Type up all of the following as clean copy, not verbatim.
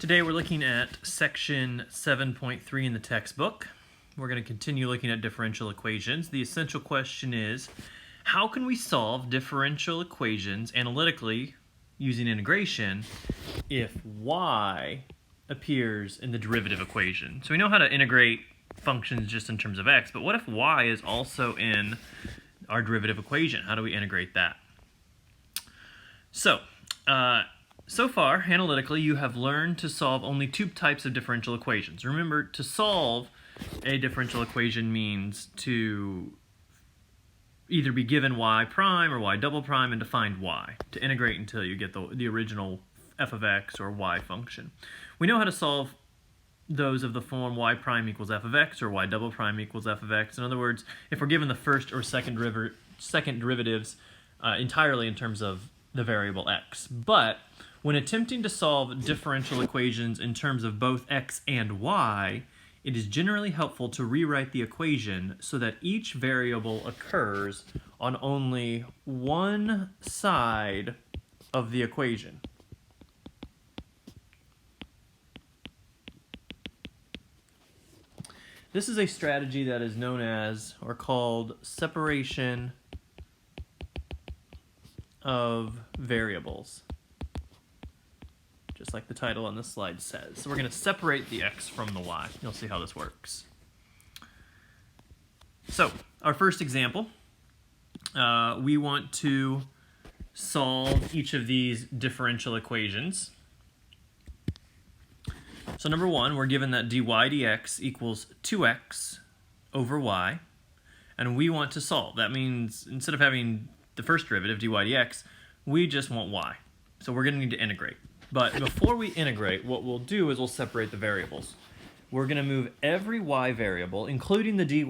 Today we're looking at section 7.3 in the textbook. We're going to continue looking at differential equations. The essential question is, how can we solve differential equations analytically using integration if y appears in the derivative equation? So we know how to integrate functions just in terms of x, but what if y is also in our derivative equation? How do we integrate that? So far, analytically, you have learned to solve only two types of differential equations. Remember, to solve a differential equation means to either be given y prime or y double prime and to find y, to integrate until you get the original f of x or y function. We know how to solve those of the form y prime equals f of x or y double prime equals f of x. In other words, if we're given the first or second derivatives entirely in terms of the variable x. But when attempting to solve differential equations in terms of both x and y, it is generally helpful to rewrite the equation so that each variable occurs on only one side of the equation. This is a strategy that is known as, or called, separation of variables, just like the title on this slide says. So we're going to separate the x from the y. You'll see how this works. So our first example, we want to solve each of these differential equations. So number one, we're given that dy dx equals 2x over y, and we want to solve. That means instead of having the first derivative, dy dx, we just want y. So we're going to need to integrate. But before we integrate, what we'll do is we'll separate the variables. We're going to move every y variable, including the dy,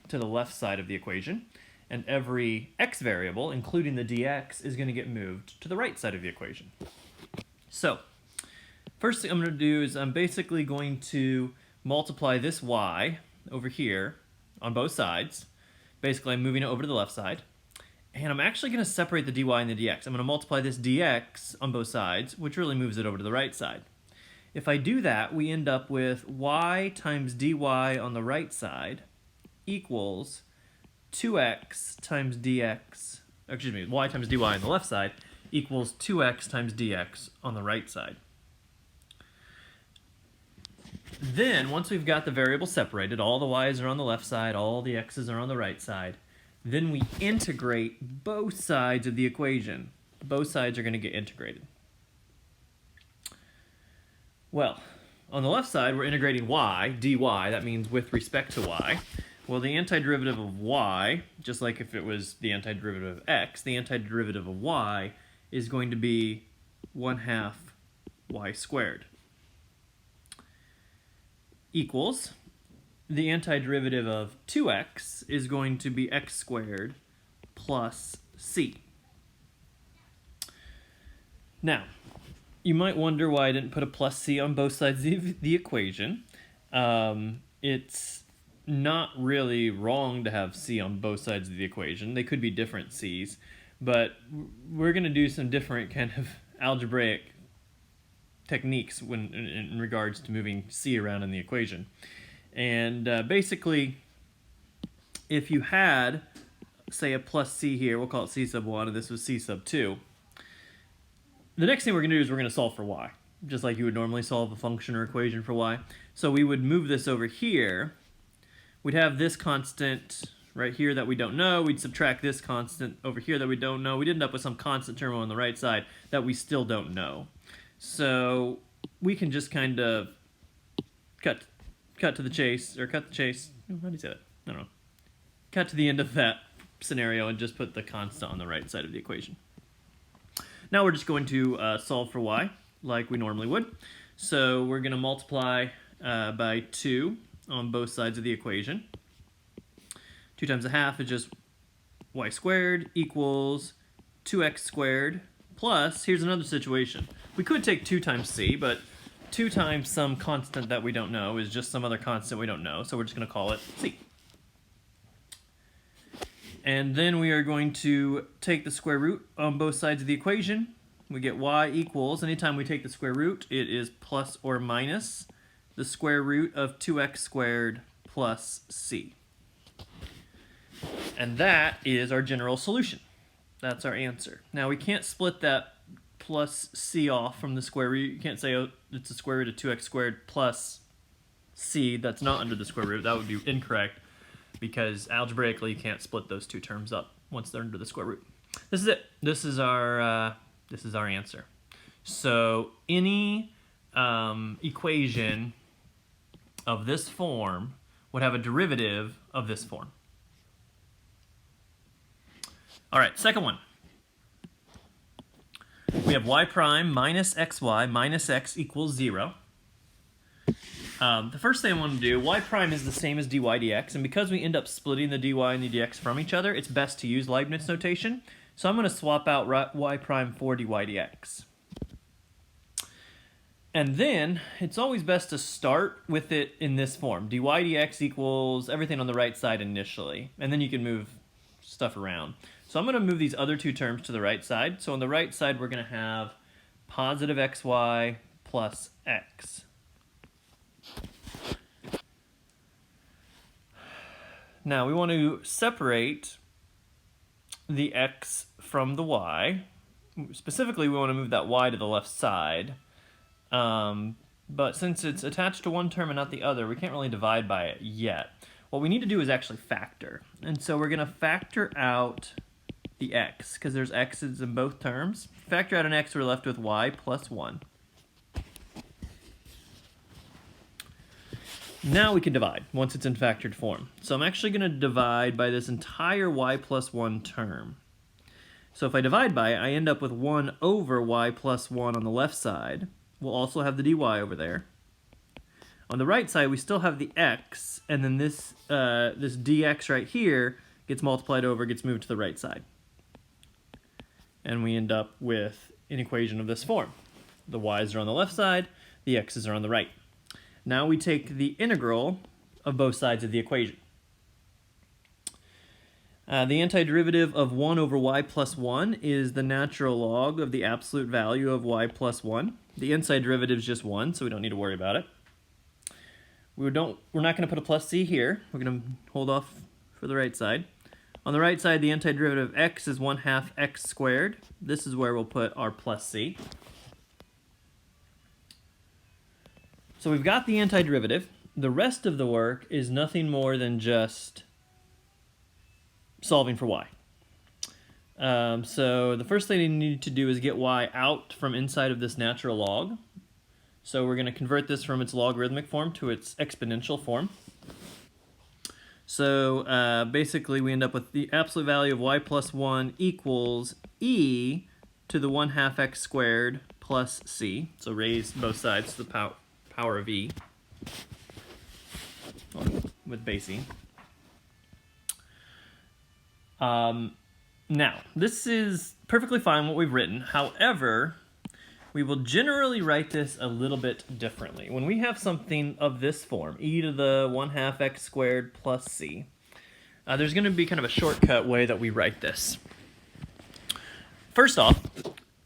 to the left side of the equation, and every x variable, including the dx, is going to get moved to the right side of the equation. So, first thing I'm going to do is I'm basically going to multiply this y over here on both sides. Basically, I'm moving it over to the left side. And I'm actually going to separate the dy and the dx. I'm going to multiply this dx on both sides, which really moves it over to the right side. If I do that, we end up with y times dy on the right side equals 2x times dx, excuse me, y times dy on the left side equals 2x times dx on the right side. Then, once we've got the variables separated, all the y's are on the left side, all the x's are on the right side, then we integrate both sides of the equation. Both sides are going to get integrated. Well, on the left side, we're integrating y, dy, that means with respect to y. Well, the antiderivative of y, just like if it was the antiderivative of x, the antiderivative of y is going to be 1/2 y squared. Equals, the antiderivative of 2x is going to be x squared plus c. Now, you might wonder why I didn't put a plus c on both sides of the equation. It's not really wrong to have c on both sides of the equation. They could be different c's, but we're going to do some different kind of algebraic techniques when in regards to moving c around in the equation. And basically, if you had, say, a plus c here, we'll call it c sub 1, and this was c sub 2, the next thing we're going to do is we're going to solve for y, just like you would normally solve a function or equation for y. So we would move this over here. We'd have this constant right here that we don't know. We'd subtract this constant over here that we don't know. We'd end up with some constant term on the right side that we still don't know. So we can just kind of cut to the chase, or cut the chase, how do you say that? I don't know. Cut to the end of that scenario and just put the constant on the right side of the equation. Now we're just going to solve for y, like we normally would. So we're going to multiply by 2 on both sides of the equation. 2 times 1/2 is just y squared equals 2x squared plus, here's another situation. We could take 2 times c, but 2 times some constant that we don't know is just some other constant we don't know, so we're just going to call it c. And then we are going to take the square root on both sides of the equation. we get y equals, anytime we take the square root, it is plus or minus the square root of 2x squared plus c. And that is our general solution. That's our answer. Now we can't split that plus c off from the square root. You can't say, oh, it's the square root of 2x squared plus c. That's not under the square root. That would be incorrect because algebraically you can't split those two terms up once they're under the square root. This is it. This is our answer. So any equation of this form would have a derivative of this form. All right, second one. We have y prime minus xy minus x equals 0. The first thing I want to do, y prime is the same as dy dx, and because we end up splitting the dy and the dx from each other, it's best to use Leibniz notation. So I'm going to swap out y prime for dy dx. And then, it's always best to start with it in this form. Dy dx equals everything on the right side initially, and then you can move stuff around. So I'm going to move these other two terms to the right side. So on the right side, we're going to have positive xy plus x. Now, we want to separate the x from the y. Specifically, we want to move that y to the left side. But since it's attached to one term and not the other, we can't really divide by it yet. What we need to do is actually factor. And so we're going to factor out the x, because there's x's in both terms. Factor out an x, we're left with y plus 1. Now we can divide, once it's in factored form. So I'm actually going to divide by this entire y plus 1 term. So if I divide by it, I end up with 1 over y plus 1 on the left side. We'll also have the dy over there. On the right side, we still have the x, and then this dx right here gets multiplied over, gets moved to the right side. And we end up with an equation of this form. The y's are on the left side, the x's are on the right. Now we take the integral of both sides of the equation. The antiderivative of 1 over y plus 1 is the natural log of the absolute value of y plus 1. The inside derivative is just 1, so we don't need to worry about it. We're not going to put a plus c here. We're going to hold off for the right side. On the right side, the antiderivative of x is 1/2 x squared. This is where we'll put our plus c. So we've got the antiderivative. The rest of the work is nothing more than just solving for y. So the first thing you need to do is get y out from inside of this natural log. So we're going to convert this from its logarithmic form to its exponential form. So basically we end up with the absolute value of y plus 1 equals e to the 1/2 x squared plus c. So raise both sides to the power of e with base e. Now, this is perfectly fine what we've written. However, we will generally write this a little bit differently. When we have something of this form, e to the 1/2 x squared plus c, there's going to be kind of a shortcut way that we write this. First off,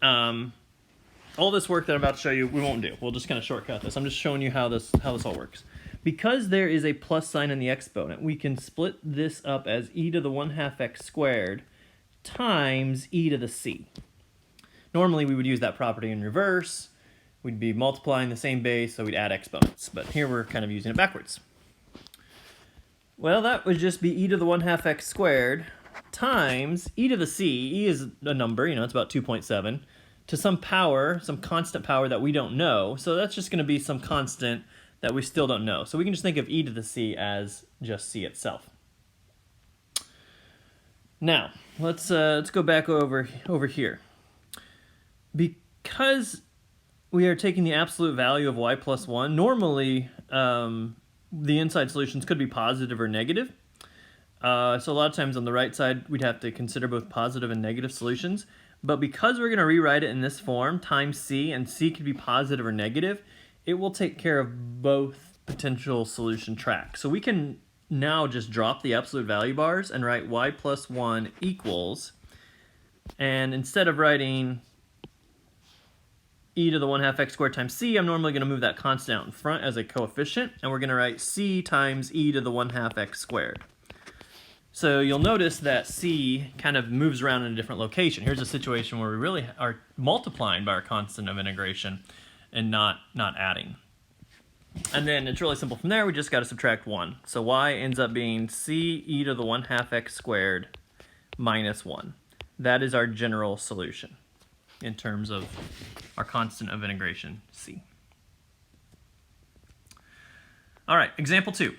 all this work that I'm about to show you, we won't do. We'll just kind of shortcut this. I'm just showing you how this all works. Because there is a plus sign in the exponent, we can split this up as e to the 1/2 x squared times e to the c. Normally, we would use that property in reverse. We'd be multiplying the same base, so we'd add exponents. But here we're kind of using it backwards. Well, that would just be e to the 1/2 x squared times e to the c. E is a number, it's about 2.7, to some power, some constant power that we don't know. So that's just going to be some constant that we still don't know. So we can just think of e to the c as just c itself. Now, let's go back over here. Because we are taking the absolute value of y plus 1, normally the inside solutions could be positive or negative. So a lot of times on the right side, we'd have to consider both positive and negative solutions. But because we're going to rewrite it in this form, times c, and c could be positive or negative, it will take care of both potential solution tracks. So we can now just drop the absolute value bars and write y plus 1 equals, and instead of writing e to the 1/2 x squared times c, I'm normally going to move that constant out in front as a coefficient, and we're going to write c times e to the 1/2 x squared. So you'll notice that c kind of moves around in a different location. Here's a situation where we really are multiplying by our constant of integration and not adding. And then it's really simple from there. We just got to subtract 1. So y ends up being c e to the 1/2 x squared minus 1. That is our general solution in terms of our constant of integration, c. All right, example 2.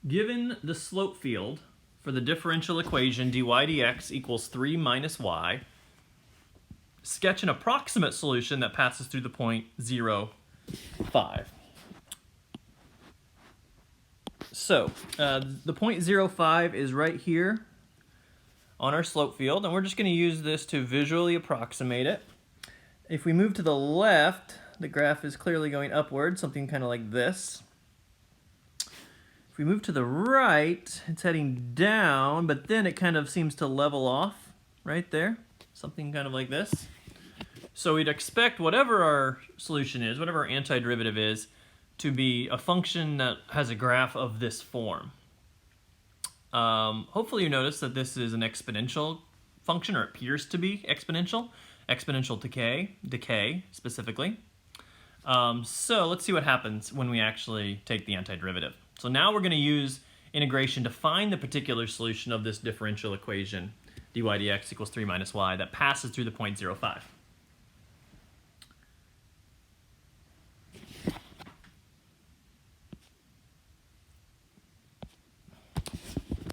Given the slope field for the differential equation dy dx equals 3 minus y, sketch an approximate solution that passes through the point 0, 5. So the point 0, 5 is right here on our slope field, and we're just going to use this to visually approximate it. If we move to the left, the graph is clearly going upward, something kind of like this. If we move to the right, it's heading down, but then it kind of seems to level off right there, something kind of like this. So we'd expect whatever our solution is, whatever our antiderivative is, to be a function that has a graph of this form. Hopefully you notice that this is an exponential function, or it appears to be exponential decay specifically. So let's see what happens when we actually take the antiderivative. So now we're going to use integration to find the particular solution of this differential equation, dy dx equals 3 minus y, that passes through the point 0, 5.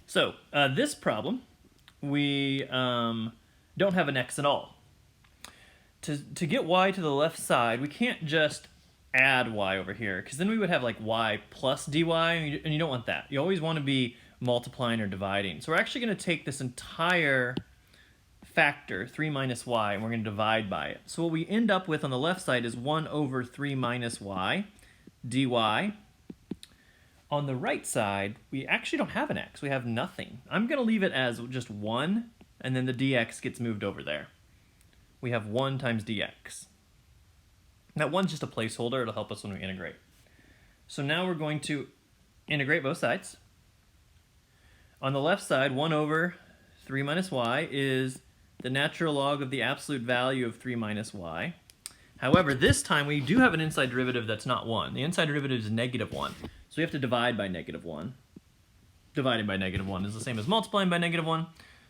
So this problem, we don't have an x at all. To get y to the left side, we can't just add y over here, because then we would have like y plus dy, and you don't want that. You always want to be multiplying or dividing. So we're actually going to take this entire factor, 3 minus y, and we're going to divide by it. So what we end up with on the left side is 1 over 3 minus y dy. On the right side, we actually don't have an x. We have nothing. I'm going to leave it as just 1, and then the dx gets moved over there. We have 1 times dx. That 1's just a placeholder. It'll help us when we integrate. So now we're going to integrate both sides. On the left side, 1 over 3 minus y is the natural log of the absolute value of 3 minus y. However, this time we do have an inside derivative that's not 1. The inside derivative is negative 1. So we have to divide by negative 1. Dividing by negative 1 is the same as multiplying by negative 1.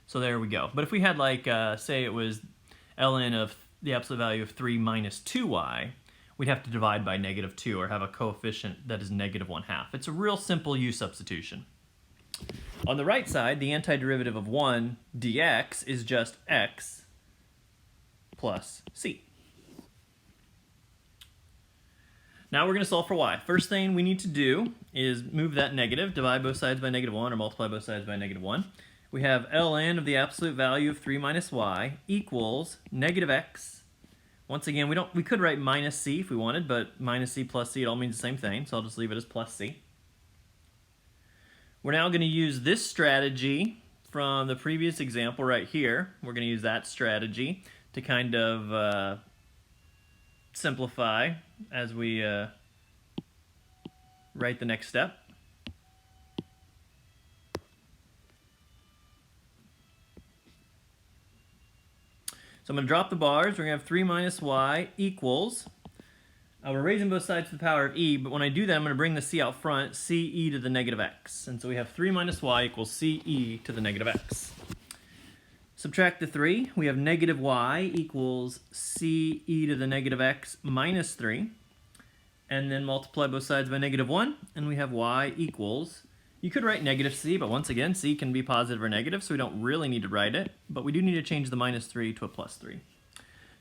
So there we go. But if we had, like, say it was ln of the absolute value of 3 minus 2y, we'd have to divide by negative 2, or have a coefficient that is negative 1/2. It's a real simple u substitution. On the right side, the antiderivative of 1 dx is just x plus c. Now we're going to solve for y. First thing we need to do is move that negative, divide both sides by negative 1, or multiply both sides by negative 1. We have ln of the absolute value of 3 minus y equals negative x. Once again, we could write minus c if we wanted, but minus c plus c, it all means the same thing, so I'll just leave it as plus c. We're now going to use this strategy from the previous example right here. We're going to use that strategy to kind of simplify as we write the next step. So I'm going to drop the bars. We're going to have 3 minus y equals, we're raising both sides to the power of e, but when I do that, I'm going to bring the c out front, c e to the negative x. And so we have 3 minus y equals c e to the negative x. Subtract the 3, we have negative y equals c e to the negative x minus 3. And then multiply both sides by negative 1, and we have y equals, you could write negative c, but once again, c can be positive or negative, so we don't really need to write it, but we do need to change the minus 3 to a plus 3.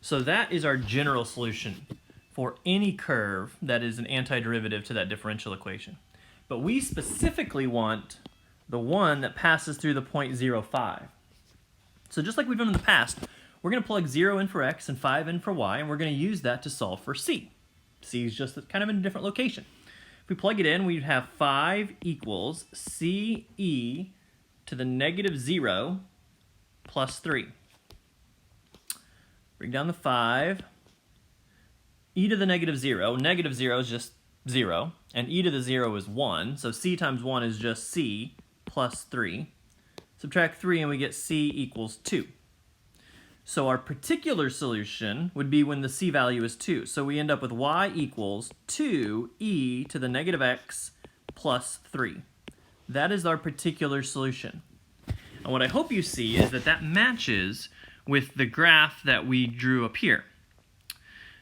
So that is our general solution for any curve that is an antiderivative to that differential equation. But we specifically want the one that passes through the point 0, 5. So just like we've done in the past, we're going to plug 0 in for x and 5 in for y, and we're going to use that to solve for c. C is just kind of in a different location. If we plug it in, we'd have 5 equals c e to the negative 0 plus 3. Bring down the 5. E to the negative 0. Negative 0 is just 0. And e to the 0 is 1. So c times 1 is just c plus 3. Subtract 3 and we get c equals 2. So our particular solution would be when the c value is 2. So we end up with y equals 2e to the negative x plus 3. That is our particular solution. And what I hope you see is that that matches with the graph that we drew up here.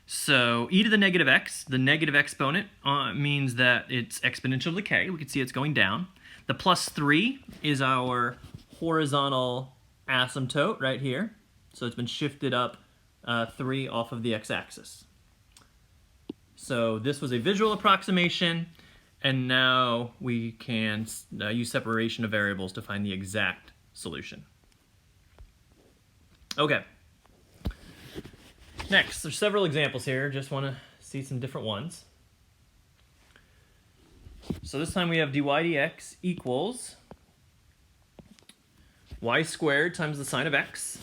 So e to the negative x, the negative exponent, means that it's exponential decay. We can see it's going down. The plus 3 is our horizontal asymptote right here. So it's been shifted up 3 off of the x-axis. So this was a visual approximation, and now we can use separation of variables to find the exact solution. Okay. Next, there's several examples here. Just want to see some different ones. So this time we have dy dx equals y squared times the sine of x.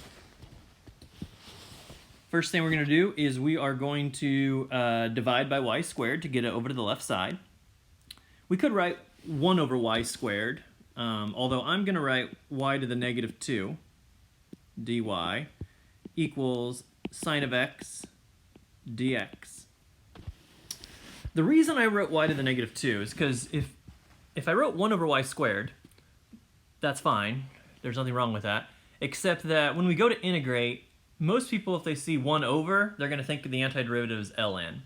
First thing we're going to do is we are going to divide by y squared to get it over to the left side. We could write 1 over y squared, although I'm going to write y to the negative 2 dy equals sine of x dx. The reason I wrote y to the negative 2 is because if I wrote 1 over y squared, that's fine. There's nothing wrong with that. Except that when we go to integrate, most people, if they see 1 over, they're going to think the antiderivative is ln.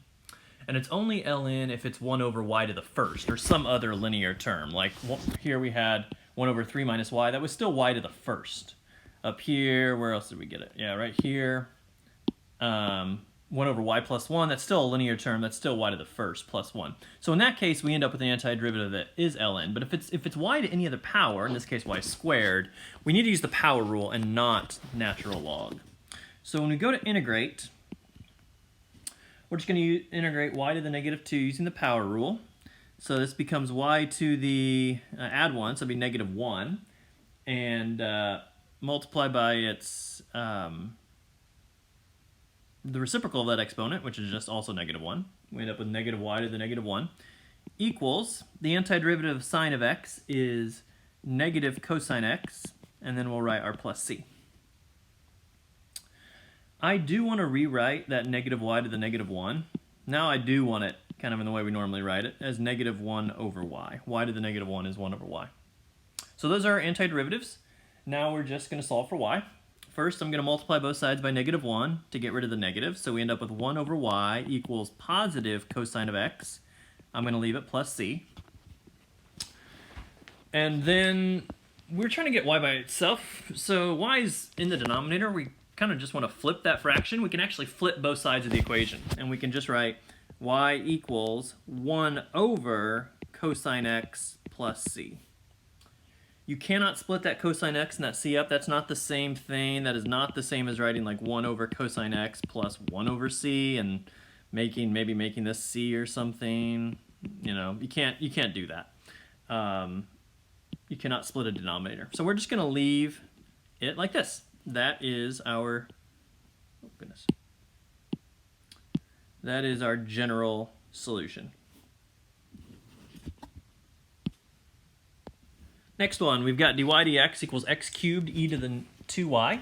And it's only ln if it's 1 over y to the first, or some other linear term. Like here we had 1 over 3 minus y. That was still y to the first. Up here, where else did we get it? Yeah, right here. 1 over y plus 1, that's still a linear term. That's still y to the first plus 1. So in that case, we end up with an antiderivative that is ln. But if it's y to any other power, in this case y squared, we need to use the power rule and not natural log. So when we go to integrate, we're just going to integrate y to the negative 2 using the power rule. So this becomes y to the, add 1, so it'll be negative 1. And multiply by its, the reciprocal of that exponent, which is just also negative 1. We end up with negative y to the negative 1, equals, the antiderivative of sine of x is negative cosine x, and then we'll write our plus c. I do want to rewrite that negative y to the negative 1. Now I do want it kind of in the way we normally write it, as negative 1 over y. Y to the negative 1 is 1 over y. So those are our antiderivatives. Now we're just going to solve for y. First, I'm going to multiply both sides by negative 1 to get rid of the negative. So we end up with 1 over y equals positive cosine of x. I'm going to leave it plus c. And then we're trying to get y by itself. So y is in the denominator. We kind of just want to flip that fraction. We can actually flip both sides of the equation. And we can just write y equals 1 over cosine x plus c. You cannot split that cosine x and that c up. That's not the same thing. That is not the same as writing like 1 over cosine x plus 1 over c and maybe making this c or something. You know, you can't do that. You cannot split a denominator. So we're just going to leave it like this. That is our, oh goodness. That is our general solution. Next one, we've got dy dx equals x cubed e to the 2y.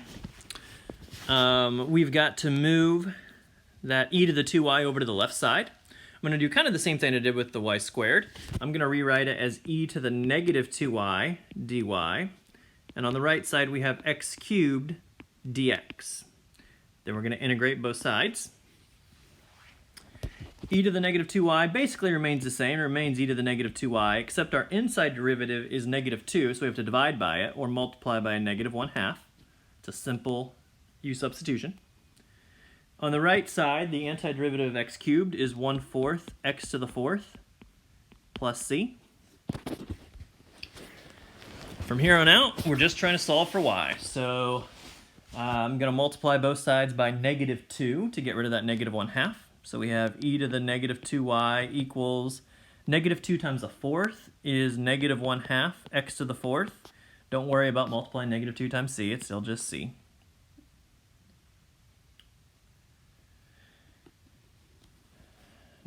We've got to move that e to the 2y over to the left side. I'm going to do kind of the same thing I did with the y squared. I'm going to rewrite it as e to the negative 2y dy. And on the right side, we have x cubed dx. Then we're going to integrate both sides. E to the negative 2y basically remains the same. It remains e to the negative 2y, except our inside derivative is negative 2, so we have to divide by it, or multiply by a negative 1/2. It's a simple u substitution. On the right side, the antiderivative of x cubed is 1/4 x to the 4th plus c. From here on out, we're just trying to solve for y. So I'm going to multiply both sides by negative 2 to get rid of that negative 1/2. So we have e to the negative 2y equals negative 2 times the 4th is negative 1/2 x to the 4th. Don't worry about multiplying negative 2 times c, it's still just c.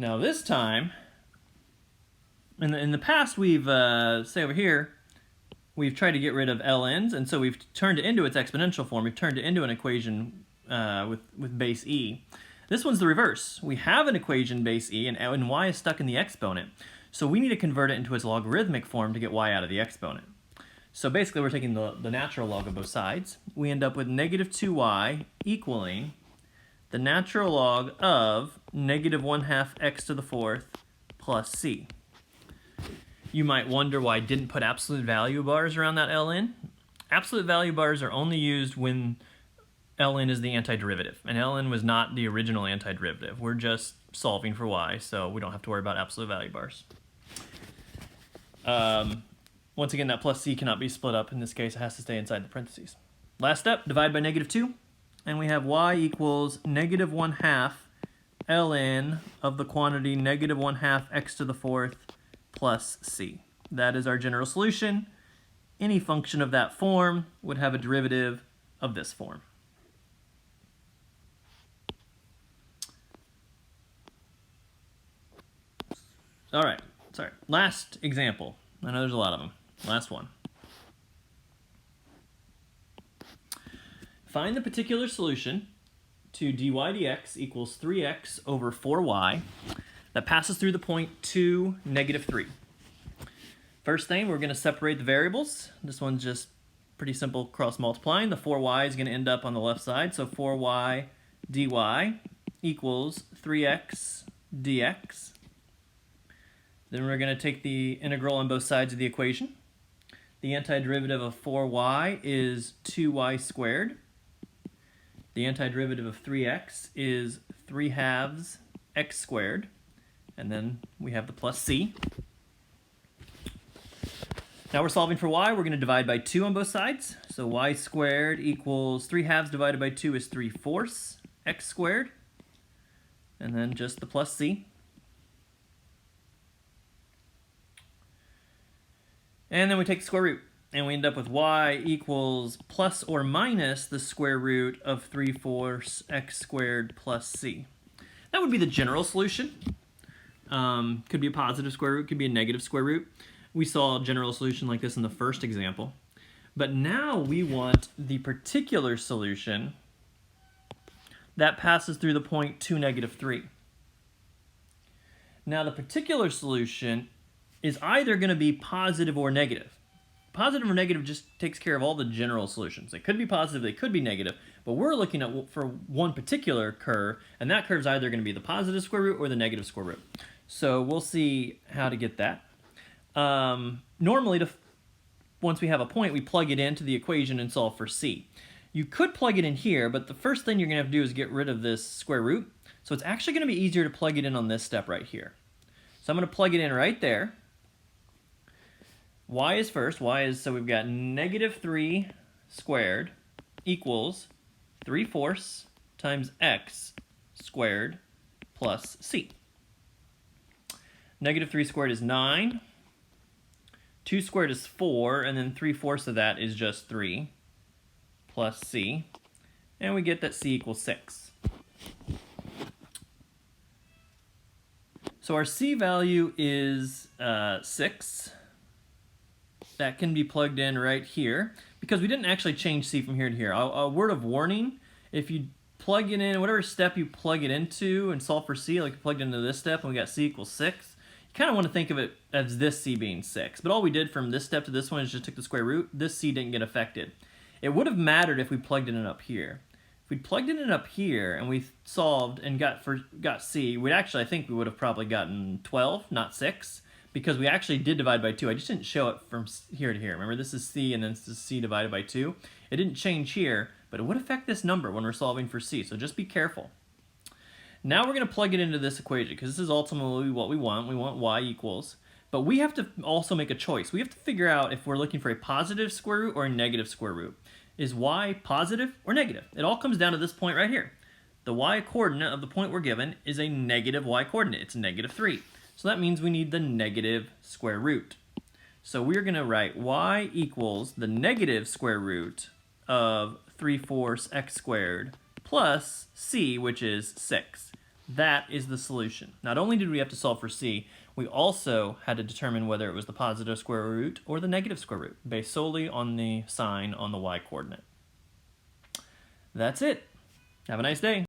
Now this time, in the past we've, say over here, we've tried to get rid of ln's, and so we've turned it into its exponential form. We've turned it into an equation with base e. This one's the reverse. We have an equation base e, and y is stuck in the exponent. So we need to convert it into its logarithmic form to get y out of the exponent. So basically we're taking the natural log of both sides. We end up with negative 2y equaling the natural log of negative 1/2 x to the fourth plus c. You might wonder why I didn't put absolute value bars around that ln. Absolute value bars are only used when ln is the antiderivative, and ln was not the original antiderivative. We're just solving for y, so we don't have to worry about absolute value bars. Once again, that plus c cannot be split up. In this case, it has to stay inside the parentheses. Last step, divide by negative 2, and we have y equals negative 1/2 ln of the quantity negative 1/2 x to the fourth plus c. That is our general solution. Any function of that form would have a derivative of this form. All right, sorry. Last example. I know there's a lot of them. Last one. Find the particular solution to dy dx equals 3x over 4y that passes through the point 2, negative 3. First thing, we're going to separate the variables. This one's just pretty simple cross multiplying. The 4y is going to end up on the left side, so 4y dy equals 3x dx. Then we're going to take the integral on both sides of the equation. The antiderivative of 4y is 2y squared. The antiderivative of 3x is 3/2 x squared. And then we have the plus c. Now we're solving for y. We're going to divide by 2 on both sides. So y squared equals 3/2 divided by 2 is 3/4 x squared. And then just the plus c. And then we take the square root, and we end up with y equals plus or minus the square root of 3/4 x squared plus c. That would be the general solution. Could be a positive square root, could be a negative square root. We saw a general solution like this in the first example. But now we want the particular solution that passes through the point 2, negative 3. Now the particular solution is either going to be positive or negative. Positive or negative just takes care of all the general solutions. They could be positive, they could be negative, but we're looking at for one particular curve, and that curve is either going to be the positive square root or the negative square root. So we'll see how to get that. Normally, once we have a point, we plug it into the equation and solve for c. You could plug it in here, but the first thing you're going to have to do is get rid of this square root. So it's actually going to be easier to plug it in on this step right here. So I'm going to plug it in right there. Y is first. So we've got negative 3 squared equals 3/4 times x squared plus c. Negative 3 squared is 9. 2 squared is 4, and then 3/4 of that is just 3 plus c. And we get that c equals 6. So our c value is 6. That can be plugged in right here because we didn't actually change c from here to here. A word of warning, if you plug it in, whatever step you plug it into and solve for c, like you plugged into this step and we got c equals 6, you kind of want to think of it as this c being 6. But all we did from this step to this one is just took the square root. This c didn't get affected. It would have mattered if we plugged it in up here. If we plugged it in up here and we solved and got c, I think we would have probably gotten 12, not 6. Because we actually did divide by 2. I just didn't show it from here to here. Remember, this is c and then this is c divided by 2. It didn't change here, but it would affect this number when we're solving for c, so just be careful. Now we're going to plug it into this equation because this is ultimately what we want. We want y equals. But we have to also make a choice. We have to figure out if we're looking for a positive square root or a negative square root. Is y positive or negative? It all comes down to this point right here. The y coordinate of the point we're given is a negative y coordinate. It's negative 3. So that means we need the negative square root. So we're going to write y equals the negative square root of 3/4 x squared plus c, which is 6. That is the solution. Not only did we have to solve for c, we also had to determine whether it was the positive square root or the negative square root, based solely on the sign on the y-coordinate. That's it. Have a nice day.